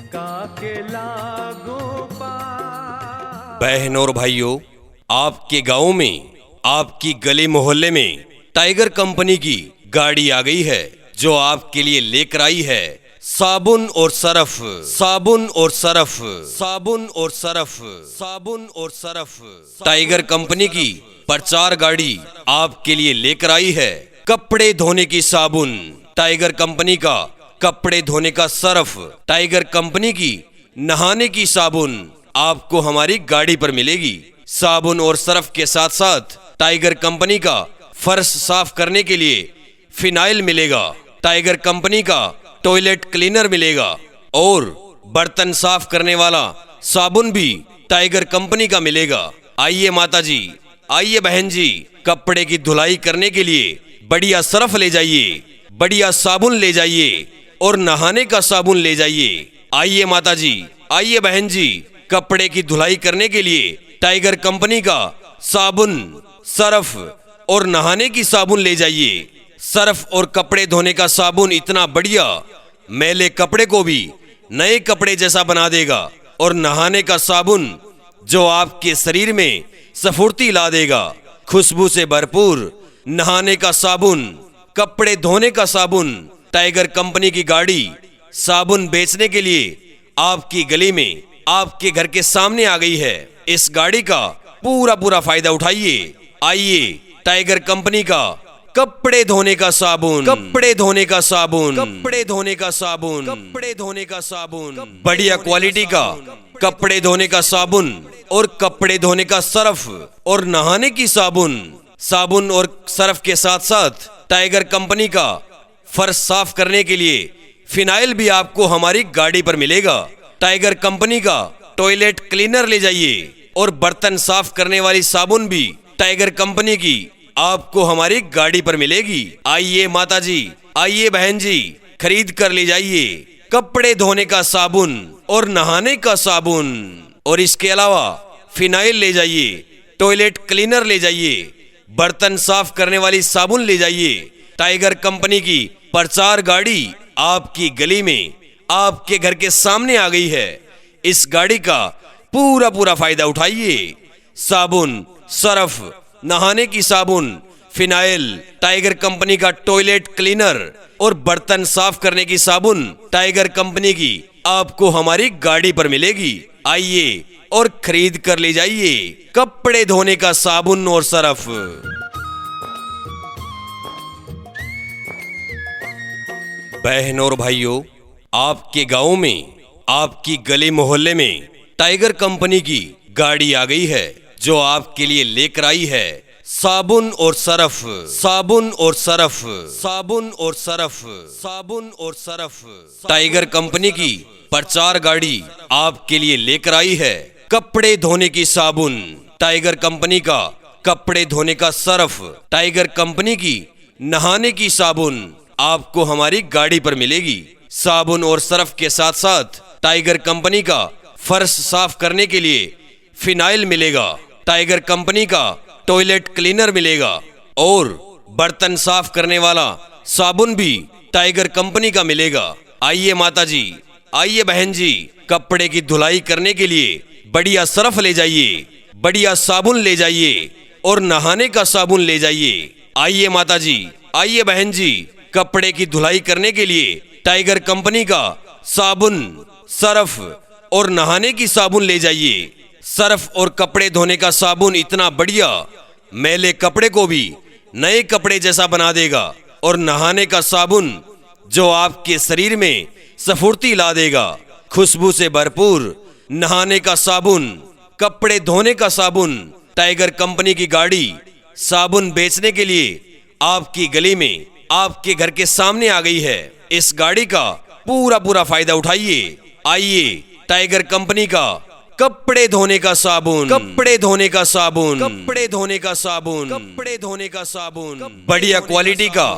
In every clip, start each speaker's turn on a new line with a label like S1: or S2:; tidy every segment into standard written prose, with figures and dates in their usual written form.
S1: काके लागो
S2: बहन और भाइयों, आपके गांव में, आपकी गली मोहल्ले में टाइगर कंपनी की गाड़ी आ गई है जो आपके लिए लेकर आई है साबुन और सरफ, साबुन और सरफ, साबुन और सरफ, साबुन और सरफ। टाइगर कंपनी की प्रचार गाड़ी आपके लिए लेकर आई है कपड़े धोने की साबुन, टाइगर कंपनी का कपड़े धोने का सरफ, टाइगर कंपनी की नहाने की साबुन आपको हमारी गाड़ी पर मिलेगी। साबुन और सरफ के साथ साथ टाइगर कंपनी का फर्श साफ करने के लिए फिनाइल मिलेगा, टाइगर कंपनी का टॉयलेट क्लीनर मिलेगा और बर्तन साफ करने वाला साबुन भी टाइगर कंपनी का मिलेगा। आइए माता जी, आइए बहन जी, कपड़े की धुलाई करने के लिए बढ़िया सरफ ले जाइए, बढ़िया साबुन ले जाइए और नहाने का साबुन ले जाइए। आइए माता जी, आइए बहन जी, कपड़े की धुलाई करने के लिए टाइगर कंपनी का साबुन, सरफ और नहाने की साबुन ले जाइए। सरफ और कपड़े धोने का साबुन इतना बढ़िया, मैले कपड़े को भी नए कपड़े जैसा बना देगा और नहाने का साबुन जो आपके शरीर में स्फूर्ति ला देगा, खुशबू से भरपूर नहाने का साबुन, कपड़े धोने का साबुन। टाइगर कंपनी की गाड़ी साबुन बेचने के लिए आपकी गली में, आपके घर के सामने आ गई है। इस गाड़ी का पूरा फायदा उठाइए। आइए, टाइगर कंपनी का कपड़े धोने का साबुन, कपड़े धोने का साबुन, कपड़े धोने का साबुन, कपड़े धोने का साबुन, बढ़िया क्वालिटी का कपड़े धोने का साबुन और कपड़े धोने का सरफ और नहाने की साबुन। साबुन और सरफ के साथ साथ टाइगर कंपनी का फर्श साफ करने के लिए फिनाइल भी आपको हमारी गाड़ी पर मिलेगा। टाइगर कंपनी का टॉयलेट क्लीनर ले जाइए और बर्तन साफ करने वाली साबुन भी टाइगर कंपनी की आपको हमारी गाड़ी पर मिलेगी। आइए माता जी, आइए बहन जी, खरीद कर ले जाइए कपड़े धोने का साबुन और नहाने का साबुन और इसके अलावा फिनाइल ले जाइए, टॉयलेट क्लीनर ले जाइए, बर्तन साफ करने वाली साबुन ले जाइए। टाइगर कंपनी की प्रचार गाड़ी आपकी गली में, आपके घर के सामने आ गई है। इस गाड़ी का पूरा फायदा उठाइए। साबुन, सरफ, नहाने की साबुन, फिनाइल, टाइगर कंपनी का टॉयलेट क्लीनर और बर्तन साफ करने की साबुन टाइगर कंपनी की आपको हमारी गाड़ी पर मिलेगी। आइए और खरीद कर ले जाइए कपड़े धोने का साबुन और सरफ। बहन और भाइयों, आपके गांव में, आपकी गली मोहल्ले में टाइगर कंपनी की गाड़ी आ गई है जो आपके लिए लेकर आई है साबुन और सरफ, साबुन और सरफ, साबुन और सरफ, साबुन और सरफ। टाइगर कंपनी की प्रचार गाड़ी आपके लिए लेकर आई है कपड़े धोने की साबुन, टाइगर कंपनी का कपड़े धोने का सरफ, टाइगर कंपनी की नहाने की साबुन आपको हमारी गाड़ी पर मिलेगी। साबुन और सरफ के साथ साथ टाइगर कंपनी का फर्श साफ करने के लिए फिनाइल मिलेगा, टाइगर कंपनी का टॉयलेट क्लीनर मिलेगा और बर्तन साफ करने वाला साबुन भी टाइगर कंपनी का मिलेगा। आइए माता जी, आइए बहन जी, कपड़े की धुलाई करने के लिए बढ़िया सरफ ले जाइए, बढ़िया साबुन ले जाइए और नहाने का साबुन ले जाइए। आइए माता जी, आइए बहन जी, कपड़े की धुलाई करने के लिए टाइगर कंपनी का साबुन, सरफ और नहाने की साबुन ले जाइए। सरफ और कपड़े धोने का साबुन इतना बढ़िया, मैले कपड़े को भी नए कपड़े जैसा बना देगा और नहाने का साबुन जो आपके शरीर में स्फूर्ति ला देगा, खुशबू से भरपूर नहाने का साबुन, कपड़े धोने का साबुन। टाइगर कंपनी की गाड़ी साबुन बेचने के लिए आपकी गली में, आपके घर के सामने आ गई है। इस गाड़ी का पूरा फायदा उठाइए। आइए, टाइगर कंपनी का कपड़े धोने का साबुन, कपड़े धोने का साबुन, कपड़े धोने का साबुन, कपड़े धोने का साबुन, बढ़िया क्वालिटी का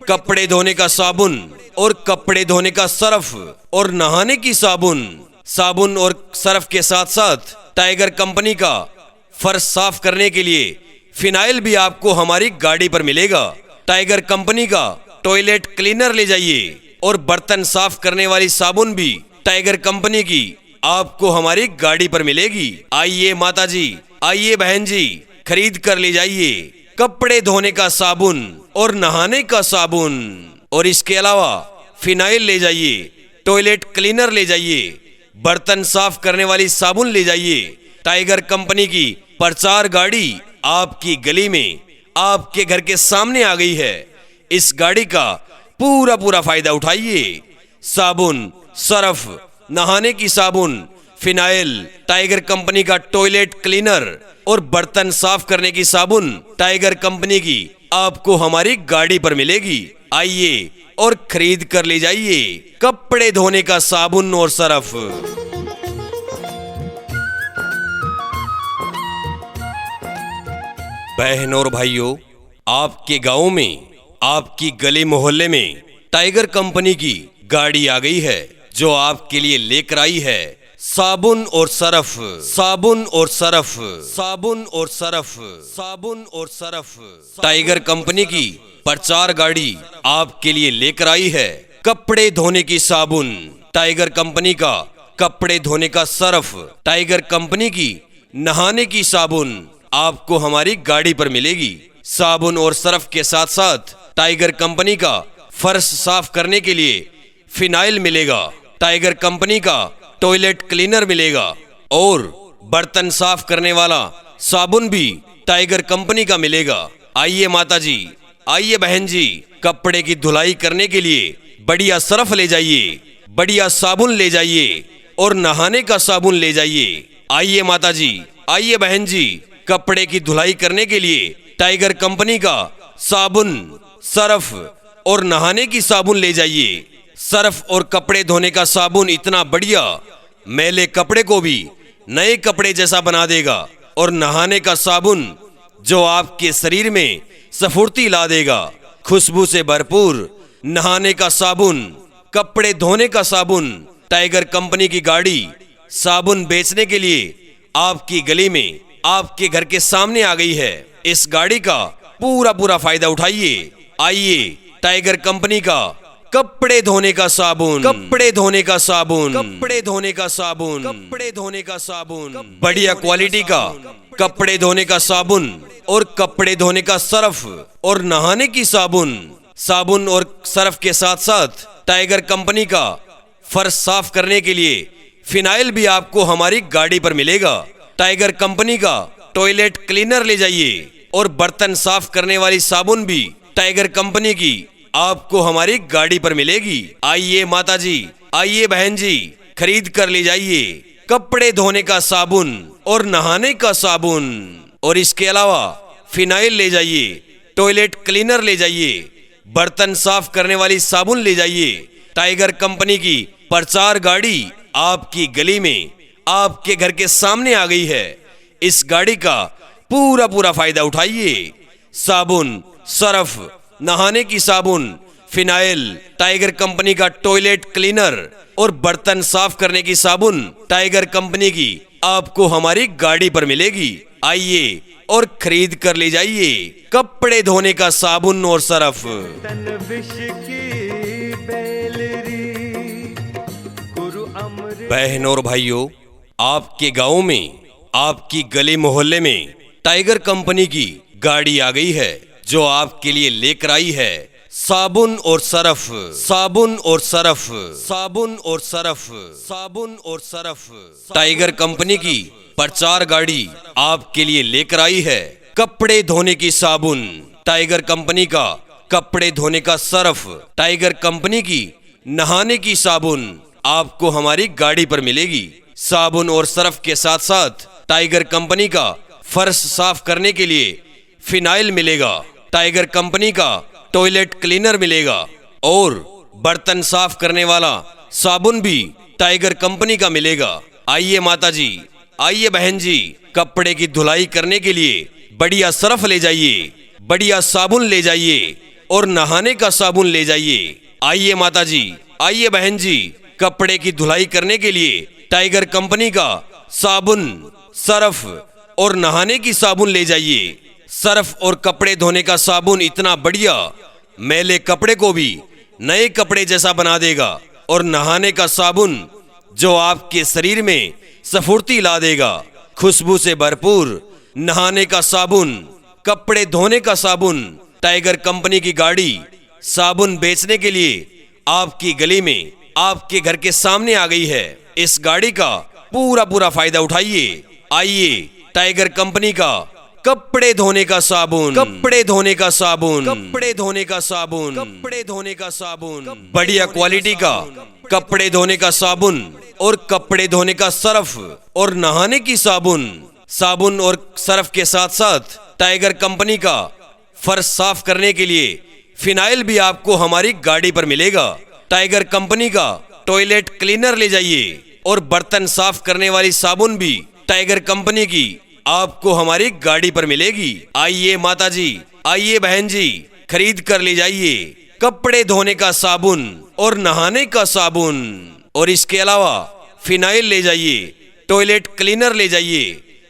S2: कपड़े धोने का साबुन और कपड़े धोने का सरफ और नहाने की साबुन। साबुन और सरफ के साथ साथ टाइगर कंपनी का फर्श साफ करने के लिए फिनाइल भी आपको हमारी गाड़ी पर मिलेगा। टाइगर कंपनी का टॉयलेट क्लीनर ले जाइए और बर्तन साफ करने वाली साबुन भी टाइगर कंपनी की आपको हमारी गाड़ी पर मिलेगी। आइए माताजी, आइए बहन जी, खरीद कर ले जाइए कपड़े धोने का साबुन और नहाने का साबुन, और इसके अलावा फिनाइल ले जाइए, टॉयलेट क्लीनर ले जाइए, बर्तन साफ करने वाली साबुन ले जाइए। टाइगर कंपनी की प्रचार गाड़ी आपकी गली में, आपके घर के सामने आ गई है। इस गाड़ी का पूरा फायदा उठाइए। साबुन, सरफ, नहाने की साबुन, फिनाइल, टाइगर कंपनी का टॉयलेट क्लीनर और बर्तन साफ करने की साबुन टाइगर कंपनी की आपको हमारी गाड़ी पर मिलेगी। आइए और खरीद कर ले जाइए कपड़े धोने का साबुन और सरफ। बहनों और भाइयों, आपके गांव में, आपकी गली मोहल्ले में टाइगर कंपनी की गाड़ी आ गई है जो आपके लिए लेकर आई है साबुन और सरफ, साबुन और सरफ, साबुन और सरफ, साबुन और सरफ। टाइगर कंपनी की प्रचार गाड़ी आपके लिए लेकर आई है कपड़े धोने की साबुन, टाइगर कंपनी का कपड़े धोने का सरफ, टाइगर कंपनी की नहाने की साबुन आपको हमारी गाड़ी पर मिलेगी। साबुन और सरफ के साथ साथ टाइगर कंपनी का फर्श साफ करने के लिए फिनाइल मिलेगा, टाइगर कंपनी का टॉयलेट क्लीनर मिलेगा और बर्तन साफ करने वाला साबुन भी टाइगर कंपनी का मिलेगा। आइए माताजी, आइए बहन जी, कपड़े की धुलाई करने के लिए बढ़िया सरफ ले जाइए, बढ़िया साबुन ले जाइए और नहाने का साबुन ले जाइए। आइए माताजी, आइए बहन जी, कपड़े की धुलाई करने के लिए टाइगर कंपनी का साबुन, सरफ और नहाने की साबुन ले जाइए। सरफ और कपड़े धोने का साबुन इतना बढ़िया, मैले कपड़े को भी नए कपड़े जैसा बना देगा, और नहाने का साबुन जो आपके शरीर में स्फूर्ति ला देगा। खुशबू से भरपूर नहाने का साबुन, कपड़े धोने का साबुन, टाइगर कंपनी की गाड़ी साबुन बेचने के लिए आपकी गली में, आपके घर के सामने आ गई है। इस गाड़ी का पूरा फायदा उठाइए। आइए, टाइगर कंपनी का कपड़े धोने का साबुन, कपड़े धोने का साबुन, कपड़े धोने का साबुन, कपड़े धोने का साबुन, बढ़िया क्वालिटी का कपड़े धोने का साबुन और कपड़े धोने का सरफ और नहाने की साबुन। साबुन और सरफ के साथ साथ टाइगर कंपनी का फर्श साफ करने के लिए फिनाइल भी आपको हमारी गाड़ी पर मिलेगा। टाइगर कंपनी का टॉयलेट क्लीनर ले जाइए और बर्तन साफ करने वाली साबुन भी टाइगर कंपनी की आपको हमारी गाड़ी पर मिलेगी। आइए माताजी, आइए बहन जी, खरीद कर ले जाइए कपड़े धोने का साबुन और नहाने का साबुन, और इसके अलावा फिनाइल ले जाइए, टॉयलेट क्लीनर ले जाइए, बर्तन साफ करने वाली साबुन ले जाइए। टाइगर कंपनी की प्रचार गाड़ी आपकी गली में, आपके घर के सामने आ गई है। इस गाड़ी का पूरा फायदा उठाइए। साबुन, सरफ, नहाने की साबुन, फिनाइल, टाइगर कंपनी का टॉयलेट क्लीनर और बर्तन साफ करने की साबुन टाइगर कंपनी की आपको हमारी गाड़ी पर मिलेगी। आइए और खरीद कर ले जाइए कपड़े धोने का साबुन और सरफ। बहनों और भाइयों, आपके गांव में, आपकी गली मोहल्ले में टाइगर कंपनी की गाड़ी आ गई है जो आपके लिए लेकर आई है साबुन और सरफ, साबुन और सरफ, साबुन और सरफ, साबुन और सरफ। टाइगर कंपनी की प्रचार गाड़ी आपके लिए लेकर आई है कपड़े धोने की साबुन, टाइगर कंपनी का कपड़े धोने का सरफ, टाइगर कंपनी की नहाने की साबुन आपको हमारी गाड़ी पर मिलेगी। साबुन और सरफ के साथ साथ टाइगर कंपनी का फर्श साफ करने के लिए फिनाइल मिलेगा, टाइगर कंपनी का टॉयलेट क्लीनर मिलेगा और बर्तन साफ करने वाला साबुन भी टाइगर कंपनी का मिलेगा। आइए माताजी, आइए बहन जी, कपड़े की धुलाई करने के लिए बढ़िया सरफ ले जाइए, बढ़िया साबुन ले जाइए और नहाने का साबुन ले जाइए। आइए माताजी, आइए बहन जी, कपड़े की धुलाई करने के लिए टाइगर कंपनी का साबुन, सरफ और नहाने की साबुन ले जाइए। सरफ और कपड़े धोने का साबुन इतना बढ़िया, मैले कपड़े को भी नए कपड़े जैसा बना देगा, और नहाने का साबुन जो आपके शरीर में स्फूर्ति ला देगा। खुशबू से भरपूर नहाने का साबुन, कपड़े धोने का साबुन। टाइगर कंपनी की गाड़ी साबुन बेचने के लिए आपकी गली में, आपके घर के सामने आ गई है। इस गाड़ी का पूरा फायदा उठाइए। आइए, टाइगर कंपनी का कपड़े धोने का साबुन, कपड़े धोने का साबुन, कपड़े धोने का साबुन, कपड़े धोने का साबुन, बढ़िया क्वालिटी का कपड़े धोने का साबुन और कपड़े धोने का सर्फ और नहाने की साबुन। साबुन और सर्फ के साथ साथ टाइगर कंपनी का फर्श साफ करने के लिए फिनाइल भी आपको हमारी गाड़ी पर मिलेगा। टाइगर कंपनी का टॉयलेट क्लीनर ले जाइए और बर्तन साफ करने वाली साबुन भी टाइगर कंपनी की आपको हमारी गाड़ी पर मिलेगी। आइए माताजी, आइए बहन जी, खरीद कर ले जाइए कपड़े धोने का साबुन और नहाने का साबुन। और इसके अलावा फिनाइल ले जाइए, टॉयलेट क्लीनर ले जाइए,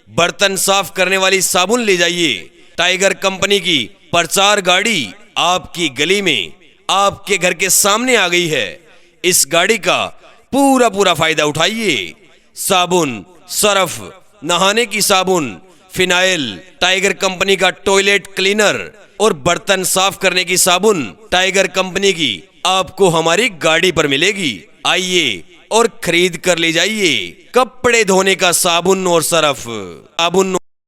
S2: बर्तन साफ करने वाली साबुन ले जाइए। टाइगर कंपनी की प्रचार गाड़ी आपकी गली में, आपके घर के सामने आ गई है। इस गाड़ी का पूरा फायदा उठाइए। साबुन, सर्फ, नहाने की साबुन, फिनाइल, टाइगर कंपनी का टॉयलेट क्लीनर और बर्तन साफ करने की साबुन टाइगर कंपनी की आपको हमारी गाड़ी पर मिलेगी। आइए और खरीद कर ले जाइए कपड़े धोने का साबुन और सर्फ। साबुन